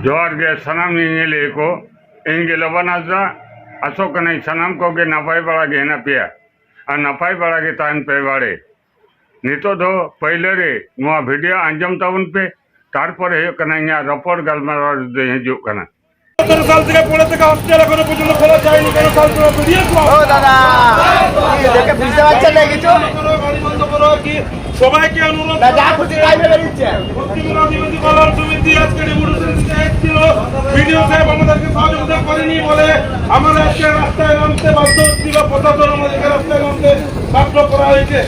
जोहार गे सनाम ᱧᱮᱧᱮᱞᱤᱭᱟᱹ को ᱤᱧ ᱜᱮ ᱞᱚᱵᱟᱱ ᱦᱟᱸᱥᱫᱟ ᱟᱥᱚᱜ ᱠᱟᱹᱱᱟᱹᱧ ᱥᱟᱱᱟᱢ ᱠᱚᱜᱮ ᱱᱟᱯᱟᱭ ᱵᱟᱲᱟ ᱜᱮ ᱦᱮᱱᱟᱜ ᱯᱮᱭᱟ ᱟᱨ ᱱᱟᱯᱟᱭ ᱵᱟᱲᱟ ᱜᱮ ᱛᱟᱦᱮᱱ ᱯᱮ ᱵᱟᱲᱮ ᱱᱤᱛᱚᱜ ᱫᱚ ᱯᱳᱭᱞᱳ ᱨᱮ ᱱᱚᱣᱟ ᱵᱷᱤᱰᱤᱭᱳ ᱟᱸᱡᱚᱢ ᱛᱟᱵᱚᱱ ᱯᱮ ᱛᱟᱨᱯᱚᱨᱮ ᱦᱩᱭᱩᱜ ᱠᱟᱱᱟ ᱤᱧᱟᱹᱜ ᱨᱚᱯᱚᱲ ᱜᱟᱞᱢᱟᱨᱟᱣ ᱨᱮ ᱦᱤᱡᱩᱜ ᱠᱟᱱᱟ। 17 সাল থেকে পড়ে থেকে হসপিটাল এখনো পর্যন্ত খোলা যায়নি কেন সালতোরা ভিডিও ও দাদা কি দেখে বুঝতে পারছেন না কিছু গাড়ি বন্ধ করো কি সবাইকে অনুরোধ না যা খুশি তাই ভেবে নিচ্ছে পশ্চিমবঙ্গ আদিবাসী কল্যাণ সমিতি আজকে রেভলিউশন ছিল ভিডিও সাহেব আমাদেরকে সহযোগিতা করেনি বলে আমাদের আজকে রাস্তায় নামতে বাধ্য হচ্ছিল প্রশাসন আমাদেরকে রাস্তায় নামতে বাধ্য করা হয়েছে।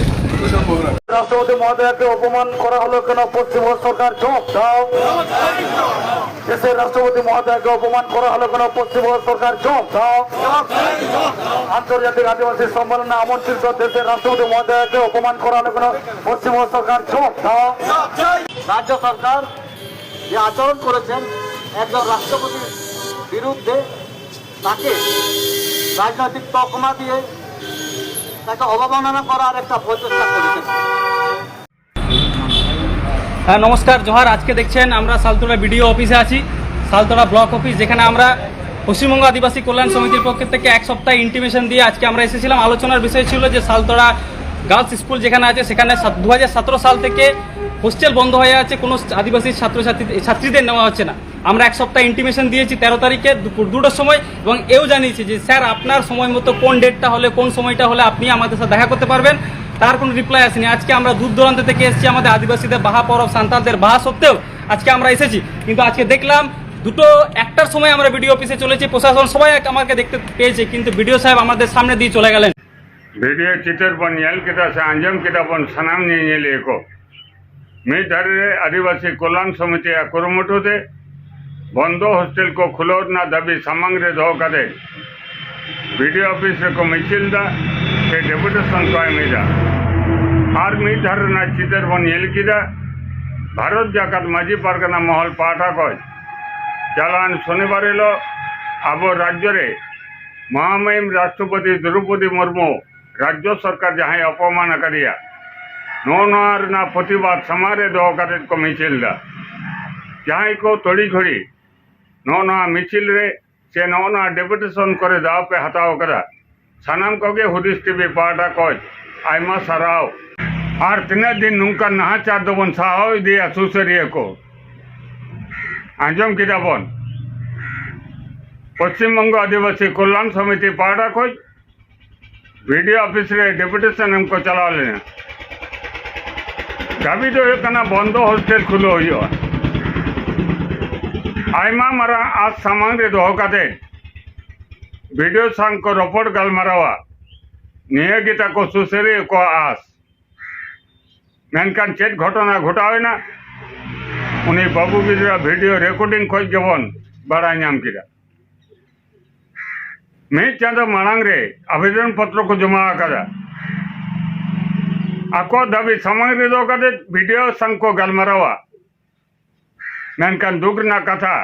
রাষ্ট্রপতি মহোদয়কে অপমান করা হলো কেন পশ্চিমবঙ্গ সরকার জবাব দাও। দেশের রাষ্ট্রপতি মহোদয়কে অপমান করা হলো কেন পশ্চিমবঙ্গ সরকার জবাব দাও। আন্তর্জাতিক আদিবাসী সম্মেলনে আমন্ত্রিত দেশের রাষ্ট্রপতি মহোদয়কে অপমান করা হলো কেন পশ্চিমবঙ্গ সরকার জবাব দাও। রাজ্য সরকার যে আচরণ করেছেন একজন রাষ্ট্রপতির বিরুদ্ধে তাকে রাজনৈতিক তকমা দিয়ে তাকে অবমাননা করার একটা প্রচেষ্টা করেছেন। হ্যাঁ নমস্কার জোহার। আজকে দেখছেন আমরা সালতোড়া বিডিও অফিসে আছি, সালতোড়া ব্লক অফিস, যেখানে আমরা পশ্চিমবঙ্গ আদিবাসী কল্যাণ সমিতির পক্ষ থেকে এক সপ্তাহ ইন্টিমেশন দিয়ে আজকে আমরা এসেছিলাম। আলোচনার বিষয় ছিল যে সালতোড়া গার্লস স্কুল যেখানে আছে সেখানে 2017 সাল থেকে হোস্টেল বন্ধ হয়ে আছে, কোনো আদিবাসী ছাত্রীদের নেওয়া হচ্ছে না। আমরা এক সপ্তাহ ইন্টিমেশন দিয়েছি 13 তারিখে দুপুর 2টার সময় এবং এও জানিয়েছি যে স্যার আপনার সময় মতো কোন ডেটটা হলে কোন সময়টা হলে আপনি আমাদের সাথে দেখা করতে পারবেন। তার কোনো রিপ্লাই আসেনি। আজকে আমরা দূর দূরান্ত থেকে এসেছি, আমাদের আদিবাসীদের বাহা পরব সান্তালদের বাহা সত্ত্বেও আজকে আমরা এসেছি, কিন্তু আজকে দেখলাম 1টার সময় আমরা বিডিও অফিসে চলেছি, প্রশাসন সবাই আমাকে দেখতে পেয়েছে, কিন্তু বিডিও সাহেব আমাদের সামনে দিয়ে চলে গেলেন। वीडियो चित्र बन ᱧᱮᱞ ᱠᱮᱫᱟ ᱥᱮ ᱟᱸᱡᱚᱢ ᱠᱮᱫᱟ ᱵᱚᱱ ᱥᱟᱱᱟᱢ ᱧᱮᱧᱮᱞᱤᱭᱟᱹ ᱠᱚ ᱢᱤᱫ ᱫᱷᱟᱨᱮ ᱨᱮ ᱟᱹᱫᱤᱵᱟᱹᱥᱤ ᱠᱚᱞযাণ ᱥᱚᱢᱤᱛᱤᱭᱟᱜ ᱠᱩᱨᱩᱢᱩᱴᱩ ᱛᱮ बंद हॉस्टेल को खुलाव रना दाबी सामांग रे दो कदे वीडियो ऑफिस रे मिचिल दा से डेपुटेशन को एमेदा और मिद धार रना चित्र बन ᱧᱮᱞ ᱠᱮᱫᱟ भारत जाकात माजी पारगना महल पाठा को चालान शनिवार हिलो अब राज्य रे महामहिम राष्ट्रपति द्रौपदी मुर्मू राज्य सरकार जहाँ अपमान करिया नो प्रतिबाद समारे दो कदे को मिचिल दा जहाँ को तोड़ी खड़ी नो मिचिल रे से नो डेपुटेशन करे दाव पे हताव करा सानाम कोगे हुदिस टीवी पाटा को आयमा साराव और तीना दिन नुका नाहाचार दबन साहाव दिया सुसरिया को आंजम किदा बन पश्चिम बंग आदिवासी कल्याण समिति पाटा को वीडियो ऑफिस रे डेपुटेशन हमको चला लेना दाबी दो बंद हॉस्टेल खुलो हुआ आयमा मारा आज सामांग रे दोहो काते वीडियो सांग को रपड़ गलमारावा निये गीता को सुसरी को आस मेनकान चेत घटना घटावेना उनी बाबू गिरा वीडियो रेकॉर्डिंग खोज जबन बड़ा नाम किदा मिद चांदो मांग रे आवेदन पत्र को जमा करा आको दाबी सामांग रे दो काते वीडियो सांग को गलमारावा मेनकान दुगना कथा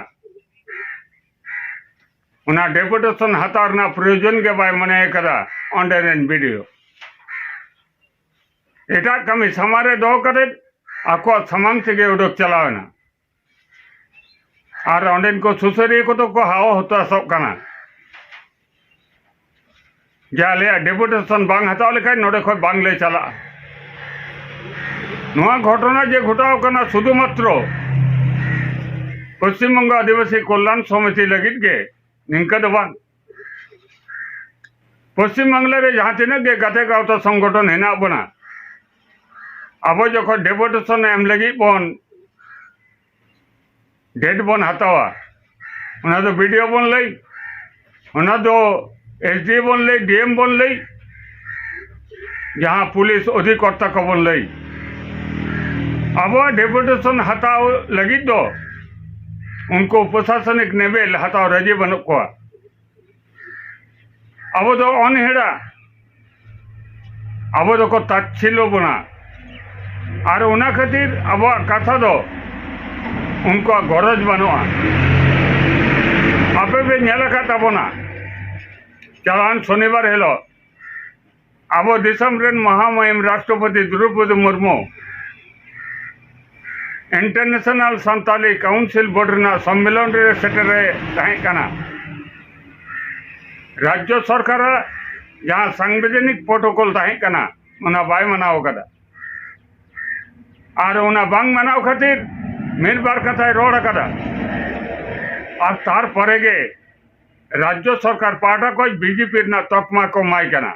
उना डेपुटेशन हतारना प्रयोजन के बाय मने कदा ऑनलाइन वीडियो एटा कमी समारे दो करे आको समांग से उडक चलावना और ऑनलाइन को सुसरी को तो को हाव होता सब कना जाले डेपुटेशन बांग हताव लेखा नोडे खो बांग ले चला नोआ घटना जे घटाव कना शुधुमात्र पश्चिम बंग आदिवासी कल्याण समिति लगित के निंका दबान पश्चिम बांग्ला रे जहाँ तीन गे गाते गावता संगठन हेना बना अब जो डेपुटेशन एम लगी बन डेट बन हतावा उना दो वीडियो बन लई उना दो एसडी बन लई डीएम बन लई जहाँ पुलिस अधिकर्ता को बन लई अब डेपुटेशन हताव लगी दो उनको प्रशासनिक नेबेल हताव रजे बनु को अब तो अनहेड़ा अब तो को ताच्छिलो बना और उना खातिर अब कथा दो उनको गरज बनुआ आपे भी नेलका तबना चालान शनिवार हेलो अब दिसम रेन महामहिम राष्ट्रपति Droupadi Murmu international Santali council board सम्मेलन रे सेटरे ताहें कना राज्य सरकार जहाँ सांविधानिक प्रोटोकॉल ताहें कना उना बाय मनाव कदा और उना बांग मनाव खातिर मिल बार कथाय रोड कदा और तार परेगे राज्य सरकार पाटा को बीजेपी ना तकमा को माय कना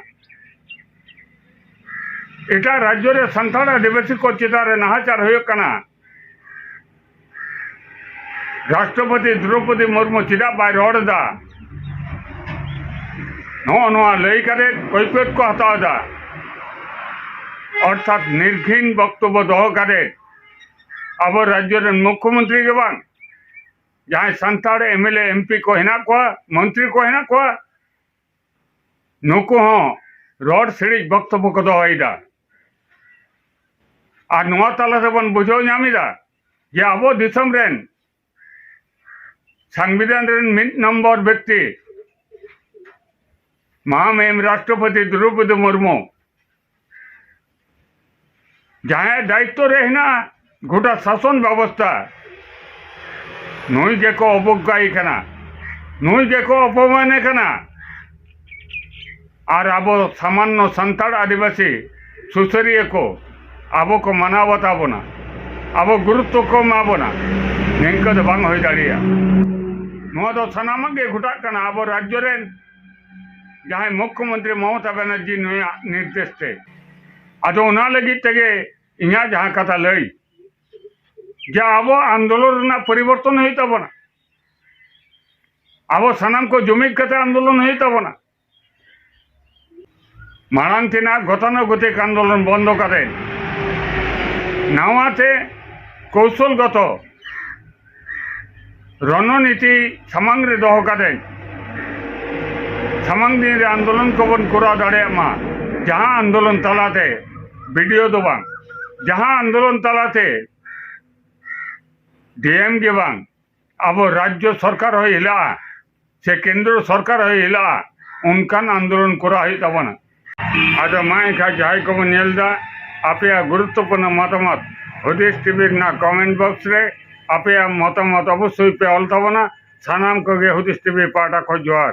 इटा राज्य रे संताल आदिवासी को चितारे नाहाचार होयो कना राष्ट्रपति द्रौपदी मुर्मू चिदा बाय रोड दा नोआ लई करे कैफियत को हटाव दा अर्थात निर्घिन बक्तव्य दह करे अब राज्य रे मुख्यमंत्री के बांग जहाँ संताल एमएलए एमपी को हेना को मंत्री को हेना को नुकु हों रोड सिड़ी बक्तव्य को दहईदा और नोआ तला से बन बुझो नामीदा जे अब दिसम रेन संविधान रेन मिड नंबर व्यक्ति महामहिम राष्ट्रपति द्रौपदी मुर्मू जहाँ दायित्व रहना गोटा शासन व्यवस्था नुई जेको अवज्ञाई कना नुई जेको अपमान कना और अब सामान्य संताल आदिवासी सुसरिये को अब को मनावता बोना अब गुरुत्व को माबोना निंका तो बांग होई दाड़िया नुआ तो सनामगे घुटा कना अब राज्य रेन जहाँ मुख्यमंत्री ममता बनर्जी निर्देश थे अदो उना लगी तेगे इना जहाँ कथा लई जा अब आंदोलन परिवर्तन हुई तबना अब सानाम को जुमिद कते आंदोलन हुई तबना मारांग तिना गतानुगतिक आंदोलन बंद करे नावाते कौशलगत रणनीति सामंग्री दह करे सामंग दिन आंदोलन को बन करा दाड़े मा जहाँ आंदोलन तलाते वीडियो दो बांग जहाँ आंदोलन तलाते डीएम के बांग अब राज्य सरकार हो हिला से केंद्र सरकार हो हिला उनकान आंदोलन करा ही तबना आज माय का जाय को नेलदा आपे गुरुत्वपूर्ण मतामत हुदिस टीवी ना कमेंट बॉक्स रे आपे मतामत अवश्य पे अल तबना सानाम को हुदिस टीवी पाटा को जोहार।